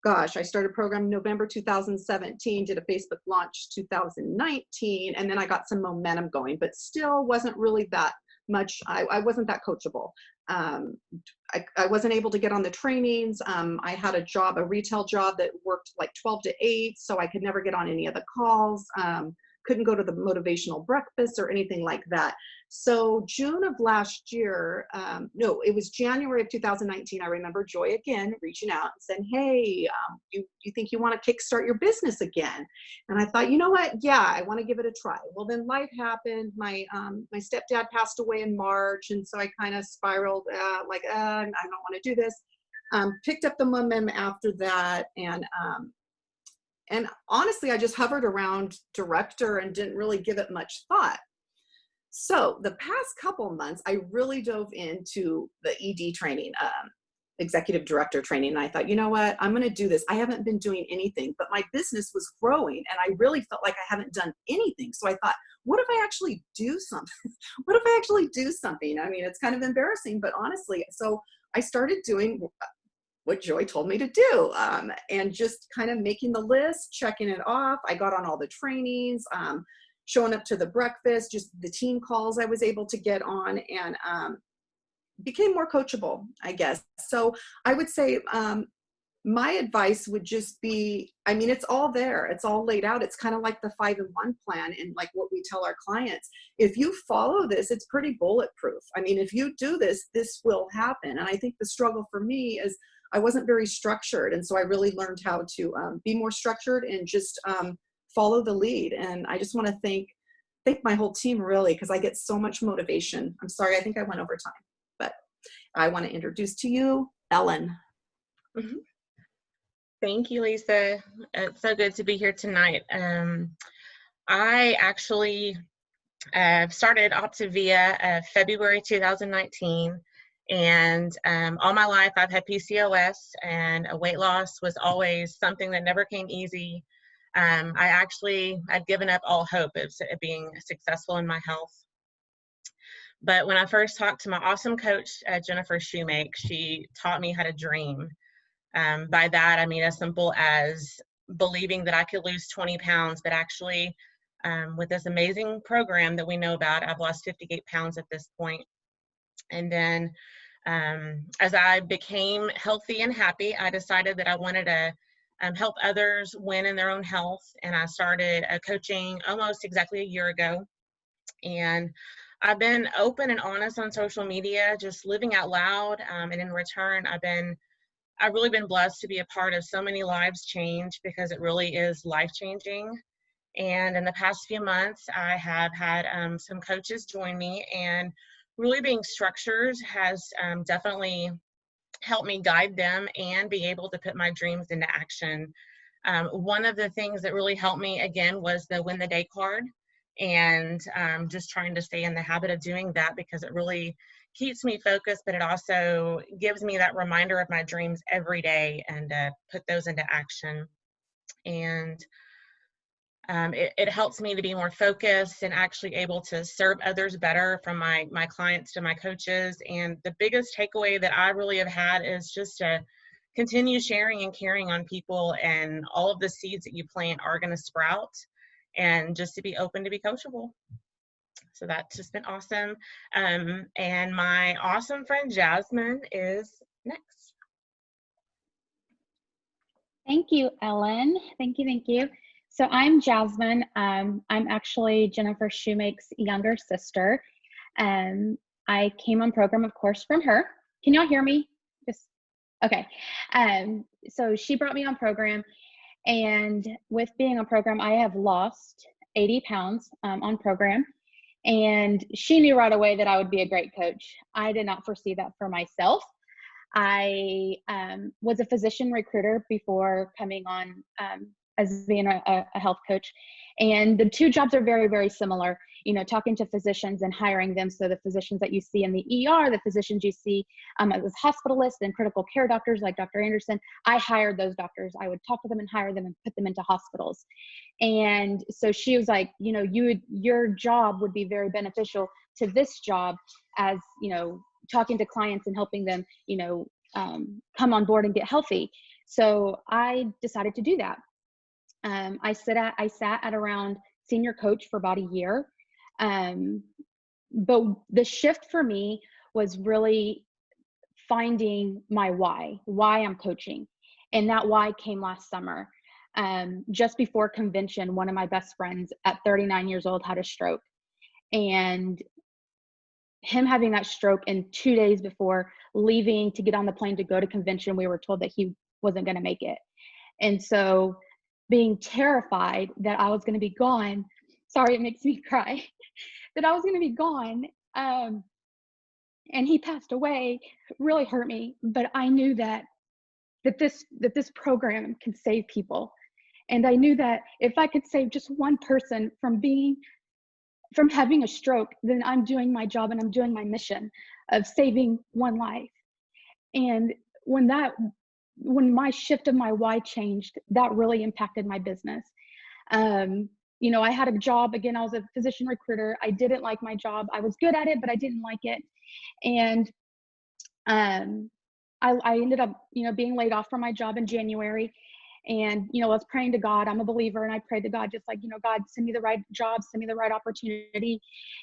Speaker 10: gosh, I started programming November 2017, did a Facebook launch 2019, and then I got some momentum going, but still wasn't really that much. I wasn't that coachable. I wasn't able to get on the trainings. I had a job, a retail job that worked like 12 to 8, so I could never get on any of the calls. Couldn't go to the motivational breakfast or anything like that. So June of last year, no, it was January of 2019. I remember Joy again reaching out and saying, hey, you think you want to kickstart your business again? And I thought, you know what? Yeah, I want to give it a try. Well, then life happened. My stepdad passed away in March. And so I kind of spiraled I don't want to do this. Picked up the momentum after that. And honestly, I just hovered around director and didn't really give it much thought. So the past couple months, I really dove into the ED training, executive director training. And I thought, you know what, I'm going to do this. I haven't been doing anything, but my business was growing and I really felt like I haven't done anything. So I thought, what if I actually do something? What if I actually do something? I mean, it's kind of embarrassing, but honestly, so I started doing what Joy told me to do, and just kind of making the list, checking it off. I got on all the trainings, showing up to the breakfast, just the team calls I was able to get on, and became more coachable, I guess. So I would say my advice would just be, I mean, it's all there. It's all laid out. It's kind of like the 5-in-1 plan and like what we tell our clients. If you follow this, it's pretty bulletproof. I mean, if you do this, this will happen. And I think the struggle for me is I wasn't very structured. And so I really learned how to be more structured and just follow the lead. And I just want to thank my whole team, really, because I get so much motivation. I'm sorry, I think I went over time, but I want to introduce to you Ellen.
Speaker 11: Mm-hmm. Thank you, Lisa. It's so good to be here tonight. I actually started Optavia February 2019. And all my life I've had PCOS, and weight loss was always something that never came easy. I'd given up all hope of being successful in my health. But when I first talked to my awesome coach, Jennifer Shoemake, she taught me how to dream. By that, I mean as simple as believing that I could lose 20 pounds, but actually with this amazing program that we know about, I've lost 58 pounds at this point. And then as I became healthy and happy, I decided that I wanted to help others win in their own health. And I started coaching almost exactly a year ago. And I've been open and honest on social media, just living out loud. And in return, I've really been blessed to be a part of so many lives change, because it really is life changing. And in the past few months, I have had some coaches join me, and really being structured has definitely helped me guide them and be able to put my dreams into action. One of the things that really helped me, again, was the Win the Day card, and just trying to stay in the habit of doing that, because it really keeps me focused, but it also gives me that reminder of my dreams every day and put those into action. And it helps me to be more focused and actually able to serve others better, from my clients to my coaches. And the biggest takeaway that I really have had is just to continue sharing and caring on people, and all of the seeds that you plant are going to sprout, and just to be open to be coachable. So that's just been awesome. And my awesome friend Jasmine is next.
Speaker 12: Thank you, Ellen. Thank you. So I'm Jasmine. I'm actually Jennifer Shoemake's younger sister. I came on program, of course, from her. Can y'all hear me? Just Okay. So she brought me on program, and with being on program, I have lost 80 pounds on program. And she knew right away that I would be a great coach. I did not foresee that for myself. I was a physician recruiter before coming on as being a health coach. And the two jobs are very, very similar, you know, talking to physicians and hiring them. So the physicians that you see in the ER, the physicians you see as hospitalists and critical care doctors like Dr. Anderson, I hired those doctors. I would talk to them and hire them and put them into hospitals. And so she was like, you know, your job would be very beneficial to this job, as, you know, talking to clients and helping them, you know, come on board and get healthy. So I decided to do that. I sat at around senior coach for about a year. But the shift for me was really finding my why I'm coaching. And that why came last summer. Just before convention, one of my best friends at 39 years old had a stroke. And him having that stroke, and 2 days before leaving to get on the plane to go to convention, we were told that he wasn't going to make it. And so being terrified that I was going to be gone, sorry, it makes me cry, that I was going to be gone, and he passed away, really hurt me. But I knew that this program can save people. And I knew that if I could save just one person from having a stroke, then I'm doing my job and I'm doing my mission of saving one life. And when my shift of my why changed, that really impacted my business. You know, I had a job, again, I was a physician recruiter. I didn't like my job. I was good at it, but I didn't like it. And I ended up, you know, being laid off from my job in January. And, you know, I was praying to God. I'm a believer, and I prayed to God, just like, you know, God, send me the right job, send me the right opportunity.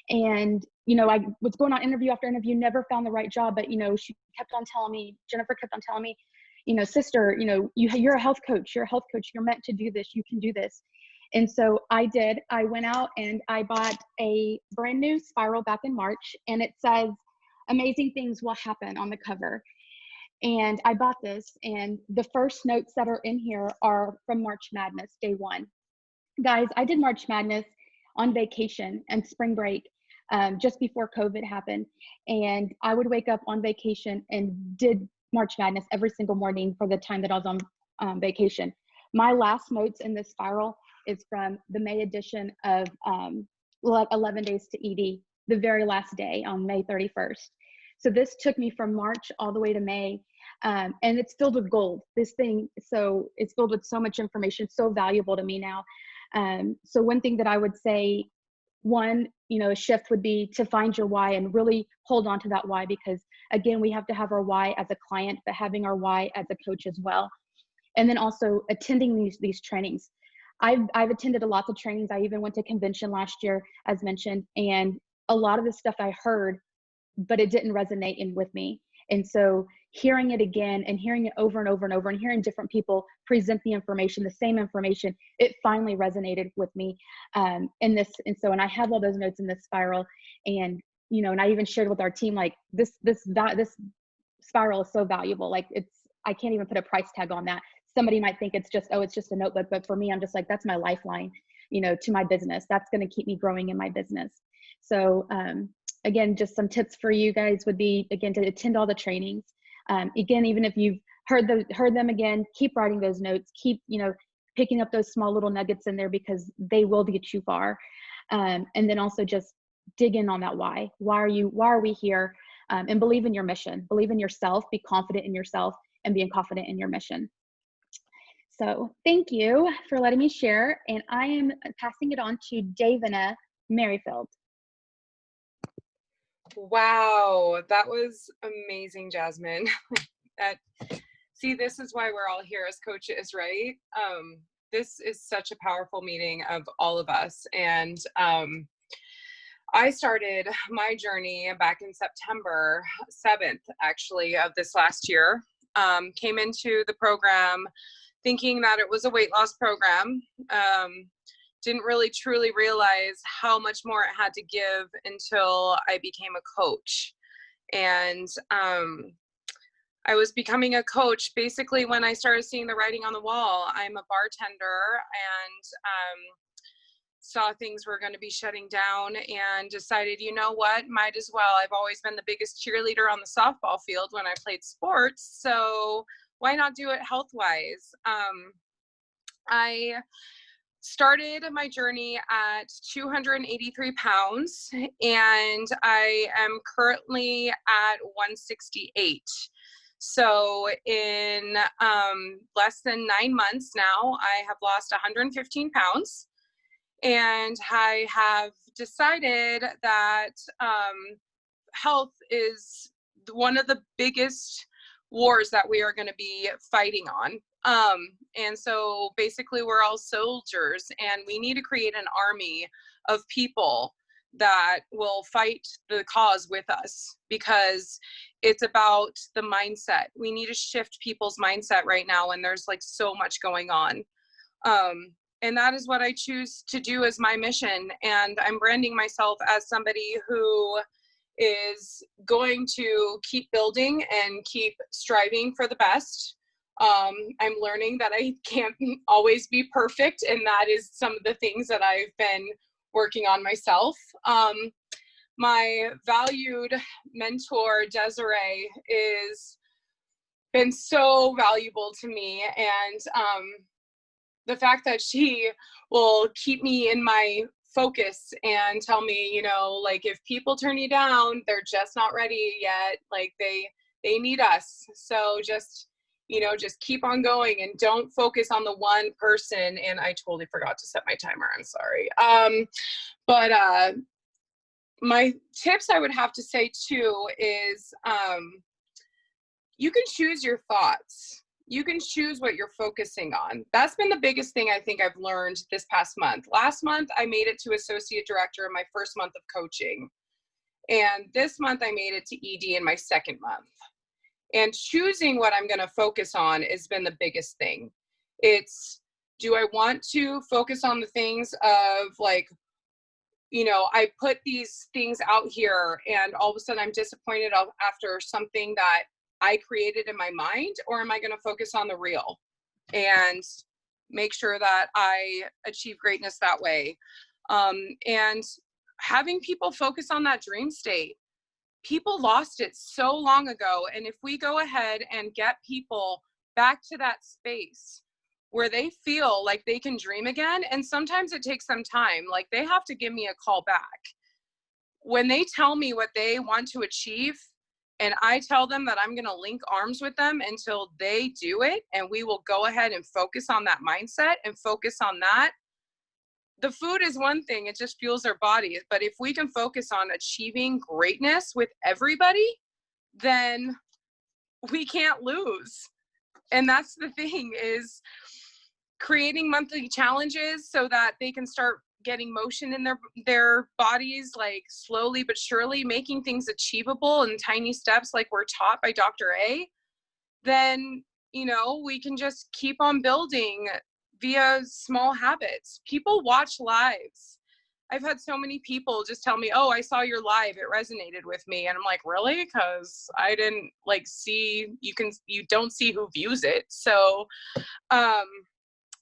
Speaker 12: And, you know, I was going on interview after interview, never found the right job. But, you know, she kept on telling me, Jennifer kept on telling me, you know, sister, you know, you're a health coach. You're a health coach. You're meant to do this. You can do this. And so I did. I went out and I bought a brand new spiral back in March, and it says, "Amazing things will happen" on the cover. And I bought this, and the first notes that are in here are from March Madness, day one. Guys, I did March Madness on vacation and spring break, just before COVID happened. And I would wake up on vacation and did March Madness every single morning for the time that I was on vacation. My last notes in this spiral is from the May edition of 11 Days to ED, the very last day on May 31st. So this took me from March all the way to May, and it's filled with gold, this thing. So it's filled with so much information, so valuable to me now. So one thing that I would say, one, you know, a shift would be to find your why and really hold on to that why, because again, we have to have our why as a client, but having our why as a coach as well. And then also attending these trainings. I've attended lots of trainings. I even went to convention last year, as mentioned, and a lot of the stuff I heard, but it didn't resonate with me. And so hearing it again and hearing it over and over and over and hearing different people present the information, the same information, it finally resonated with me. And I have all those notes in this spiral, and, you know, and I even shared with our team, like this spiral is so valuable. Like I can't even put a price tag on that. Somebody might think it's just a notebook, but for me, I'm just like, that's my lifeline, you know, to my business. That's going to keep me growing in my business. So, again, just some tips for you guys would be, again, to attend all the trainings. Again, even if you've heard them again, keep writing those notes, keep, you know, picking up those small little nuggets in there, because they will get you far. And then also just dig in on that why. Why are we here? And believe in your mission, believe in yourself, be confident in yourself, and being confident in your mission. So thank you for letting me share. And I am passing it on to Davina Merrifield.
Speaker 13: Wow, that was amazing, Jasmine. See, this is why we're all here as coaches, right? This is such a powerful meeting of all of us. And I started my journey back in September 7th, actually, of this last year. Came into the program thinking that it was a weight loss program. Didn't really truly realize how much more it had to give until I became a coach. And I was becoming a coach basically when I started seeing the writing on the wall. I'm a bartender and saw things were going to be shutting down and decided, you know what, might as well. I've always been the biggest cheerleader on the softball field when I played sports, so why not do it health-wise? I started my journey at 283 pounds and I am currently at 168. So in less than 9 months now, I have lost 115 pounds. And I have decided that health is one of the biggest wars that we are going to be fighting on. And so basically we're all soldiers and we need to create an army of people that will fight the cause with us, because it's about the mindset. We need to shift people's mindset right now when there's like so much going on. And that is what I choose to do as my mission. And I'm branding myself as somebody who is going to keep building and keep striving for the best. I'm learning that I can't always be perfect, and that is some of the things that I've been working on myself. My valued mentor, Desiree, is been so valuable to me, and the fact that she will keep me in my focus and tell me, you know, like if people turn you down, they're just not ready yet. Like they need us. So just, you know, just keep on going and don't focus on the one person. And I totally forgot to set my timer. I'm sorry. But my tips I would have to say too is you can choose your thoughts. You can choose what you're focusing on. That's been the biggest thing I think I've learned this past month. Last month, I made it to associate director in my first month of coaching. And this month I made it to ED in my second month. And choosing what I'm going to focus on has been the biggest thing. It's, do I want to focus on the things of like, you know, I put these things out here and all of a sudden I'm disappointed after something that I created in my mind, or am I going to focus on the real and make sure that I achieve greatness that way? And having people focus on that dream state. People lost it so long ago. And if we go ahead and get people back to that space where they feel like they can dream again, and sometimes it takes some time, like they have to give me a call back. When they tell me what they want to achieve, and I tell them that I'm going to link arms with them until they do it, and we will go ahead and focus on that mindset and focus on that. The food is one thing, it just fuels their bodies. But if we can focus on achieving greatness with everybody, then we can't lose. And that's the thing, is creating monthly challenges so that they can start getting motion in their bodies, like slowly but surely, making things achievable in tiny steps like we're taught by Dr. A, then, you know, we can just keep on building via small habits. People watch lives. I've had so many people just tell me, oh, I saw your live, it resonated with me. And I'm like, really? Because I didn't like see, you don't see who views it. So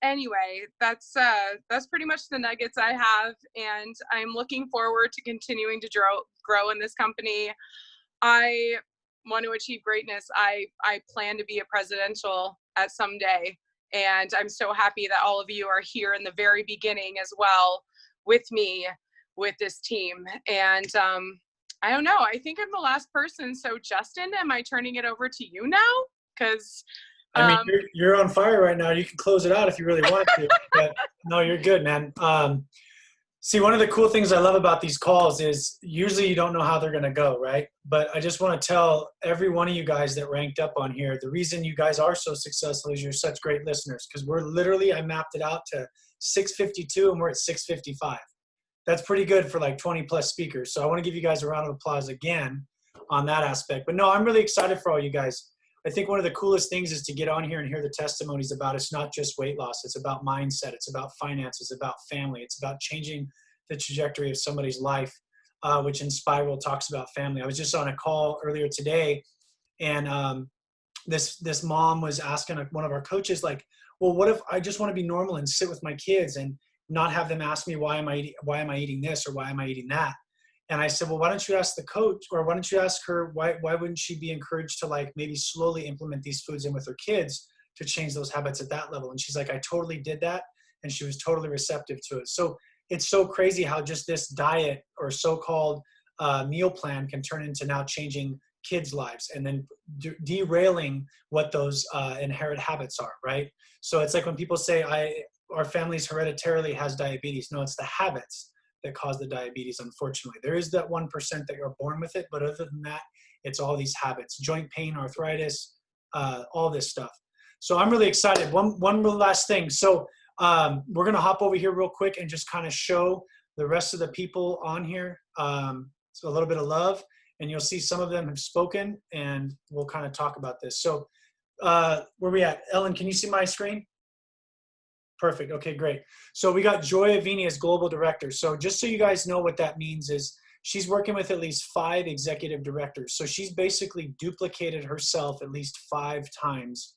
Speaker 13: anyway, that's pretty much the nuggets I have, and I'm looking forward to continuing to grow in this company. I want to achieve greatness. I plan to be a presidential at some day, and I'm so happy that all of you are here in the very beginning as well with me with this team. And I don't know, I think I'm the last person. So Justin, am I turning it over to you now? Because
Speaker 1: I mean, you're on fire right now. You can close it out if you really want to, but no, you're good, man. See, one of the cool things I love about these calls is usually you don't know how they're going to go, right? But I just want to tell every one of you guys that ranked up on here, the reason you guys are so successful is you're such great listeners, because we're literally, I mapped it out to 652 and we're at 655. That's pretty good for like 20 plus speakers. So I want to give you guys a round of applause again on that aspect. But no, I'm really excited for all you guys. I think one of the coolest things is to get on here and hear the testimonies about it's not just weight loss. It's about mindset. It's about finances. It's about family. It's about changing the trajectory of somebody's life, which in Spiral talks about family. I was just on a call earlier today, and this mom was asking one of our coaches, like, well, what if I just want to be normal and sit with my kids and not have them ask me why am I eating this or why am I eating that? And I said, well, why don't you ask the coach, or why don't you ask her why wouldn't she be encouraged to like maybe slowly implement these foods in with her kids to change those habits at that level? And she's like, I totally did that, and she was totally receptive to it. So it's so crazy how just this diet or so-called meal plan can turn into now changing kids' lives and then derailing what those inherent habits are, right? So it's like when people say our family's hereditarily has diabetes. No, it's the habits that cause the diabetes, unfortunately. There is that 1% that you're born with it, but other than that, it's all these habits, joint pain, arthritis, all this stuff. So I'm really excited. One real last thing. So we're gonna hop over here real quick and just kind of show the rest of the people on here. So a little bit of love, and you'll see some of them have spoken, and we'll kind of talk about this. So where we at? Ellen, can you see my screen? Perfect. Okay, great. So we got Joy Avini as Global Director. So just so you guys know what that means is she's working with at least 5 executive directors. So she's basically duplicated herself at least 5 times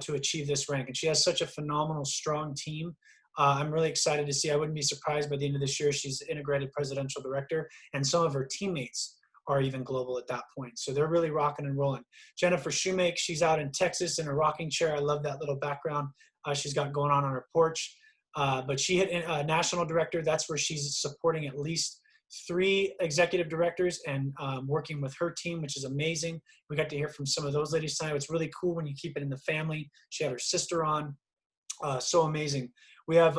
Speaker 1: to achieve this rank. And she has such a phenomenal, strong team. I'm really excited to see. I wouldn't be surprised by the end of this year, she's integrated presidential director, and some of her teammates are even global at that point. So they're really rocking and rolling. Jennifer Shoemake, she's out in Texas in a rocking chair. I love that little background she's got going on her porch. But she hit national director. That's where she's supporting at least 3 executive directors and working with her team, which is amazing. We got to hear from some of those ladies tonight. It's really cool when you keep it in the family. She had her sister on. So amazing. We have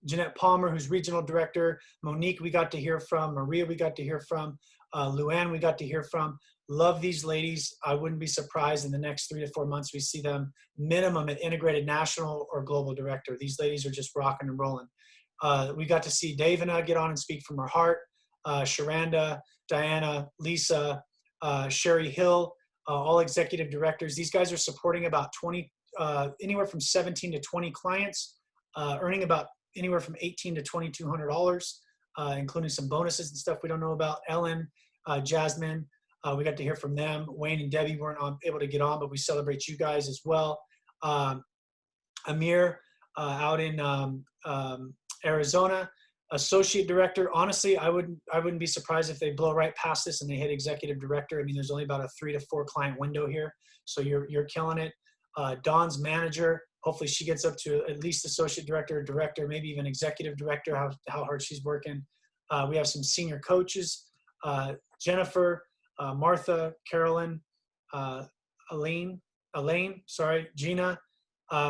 Speaker 1: Jeanette Palmer, who's regional director. Monique, we got to hear from. Maria, we got to hear from. Luann, we got to hear from. Love these ladies. I wouldn't be surprised in the next 3 to 4 months we see them minimum at integrated national or global director. These ladies are just rocking and rolling. We got to see Davina get on and speak from her heart. Sharanda, Diana, Lisa, Sherry Hill, all executive directors. These guys are supporting about anywhere from 17 to 20 clients, earning about anywhere from $1,800 to $2,200, including some bonuses and stuff we don't know about. Ellen, Jasmine, we got to hear from them. Wayne and Debbie weren't able to get on, but we celebrate you guys as well. Amir out in Arizona, associate director. Honestly, I wouldn't be surprised if they blow right past this and they hit executive director. I mean, there's only about a 3 to 4 client window here, so you're killing it. Dawn's manager, hopefully she gets up to at least associate director, director, maybe even executive director, how hard she's working. We have some senior coaches, Jennifer, Martha, Carolyn, Elaine, Gina.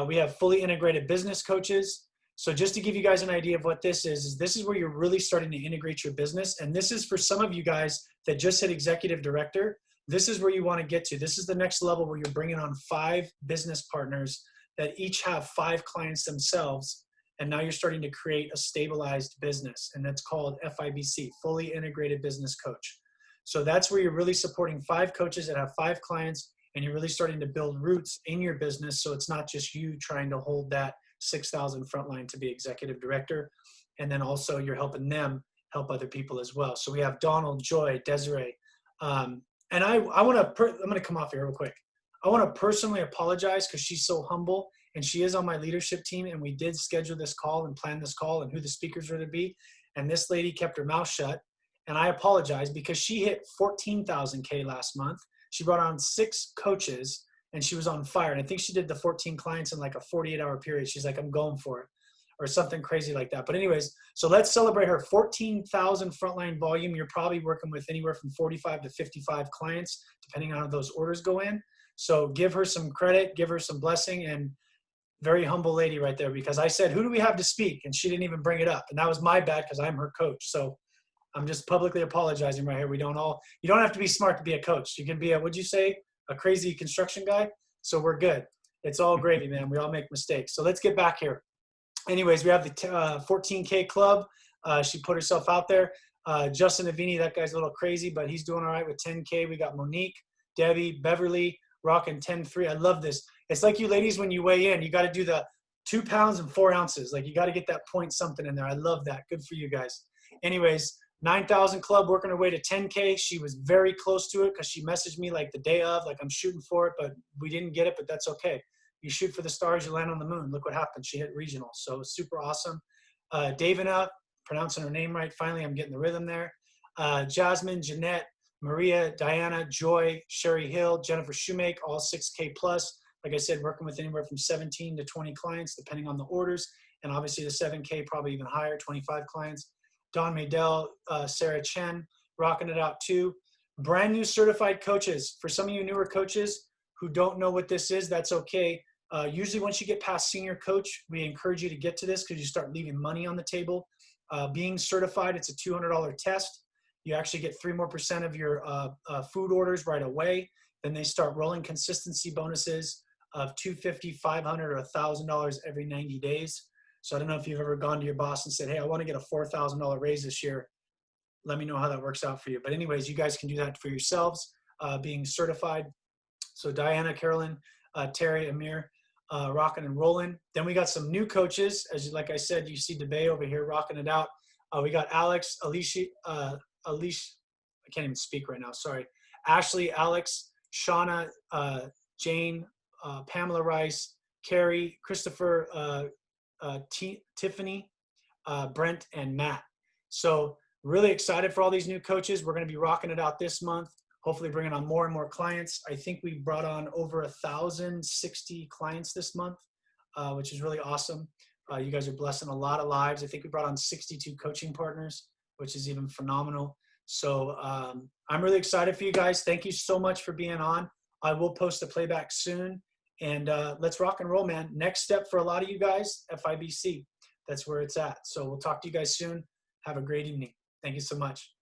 Speaker 1: We have fully integrated business coaches. So just to give you guys an idea of what this is this is where you're really starting to integrate your business. And this is for some of you guys that just hit executive director. This is where you want to get to. This is the next level where you're bringing on 5 business partners that each have 5 clients themselves. And now you're starting to create a stabilized business. And that's called FIBC, Fully Integrated Business Coach. So that's where you're really supporting 5 coaches that have 5 clients, and you're really starting to build roots in your business. So it's not just you trying to hold that 6,000 frontline to be executive director. And then also you're helping them help other people as well. So we have Donald, Joy, Desiree. And I'm going to come off here real quick. I want to personally apologize because she's so humble, and she is on my leadership team. And we did schedule this call and plan this call and who the speakers are to be. And this lady kept her mouth shut. And I apologize because she hit 14,000 K last month. She brought on 6 coaches and she was on fire. And I think she did the 14 clients in like a 48-hour period. She's like, I'm going for it, or something crazy like that. But anyways, so let's celebrate her 14,000 frontline volume. You're probably working with anywhere from 45 to 55 clients, depending on how those orders go in. So give her some credit, give her some blessing, and very humble lady right there, because I said, who do we have to speak? And she didn't even bring it up. And that was my bad because I'm her coach. So I'm just publicly apologizing right here. You don't have to be smart to be a coach. You can be what'd you say? A crazy construction guy. So we're good. It's all gravy, man. We all make mistakes. So let's get back here. Anyways, we have the 14K club. She put herself out there. Justin Avini, that guy's a little crazy, but he's doing all right with 10K. We got Monique, Debbie, Beverly, rocking 10.3. I love this. It's like you ladies, when you weigh in, you got to do the 2 pounds and 4 ounces. Like you got to get that point something in there. I love that. Good for you guys. Anyways, 9,000 Club working her way to 10K. She was very close to it because she messaged me like the day of, like I'm shooting for it, but we didn't get it, but that's okay. You shoot for the stars, you land on the moon. Look what happened. She hit regional. So super awesome. Davina, pronouncing her name right. Finally, I'm getting the rhythm there. Jasmine, Jeanette, Maria, Diana, Joy, Sherry Hill, Jennifer Shoemake, all 6K plus. Like I said, working with anywhere from 17 to 20 clients, depending on the orders. And obviously the 7K, probably even higher, 25 clients. Don Maydell, Sarah Chen, rocking it out too. Brand new certified coaches. For some of you newer coaches who don't know what this is, that's okay. Usually once you get past senior coach, we encourage you to get to this because you start leaving money on the table. Being certified, it's a $200 test. You actually get 3% more of your food orders right away. Then they start rolling consistency bonuses of $250, $500, or $1,000 every 90 days. So I don't know if you've ever gone to your boss and said, hey, I want to get a $4,000 raise this year. Let me know how that works out for you. But anyways, you guys can do that for yourselves, being certified. So Diana, Carolyn, Terry, Amir, rocking and rolling. Then we got some new coaches. Like I said, you see DeBay over here rocking it out. We got Alex, Alicia, I can't even speak right now, sorry. Ashley, Alex, Shauna, Jane, Pamela Rice, Carrie, Christopher, Tiffany, Brent, and Matt. So really excited for all these new coaches. We're going to be rocking it out this month, hopefully bringing on more and more clients. I think we brought on over 1,060 clients this month, which is really awesome. You guys are blessing a lot of lives. I think we brought on 62 coaching partners, which is even phenomenal. So I'm really excited for you guys. Thank you so much for being on. I will post a playback soon. And let's rock and roll, man. Next step for a lot of you guys, FIBC. That's where it's at. So we'll talk to you guys soon. Have a great evening. Thank you so much.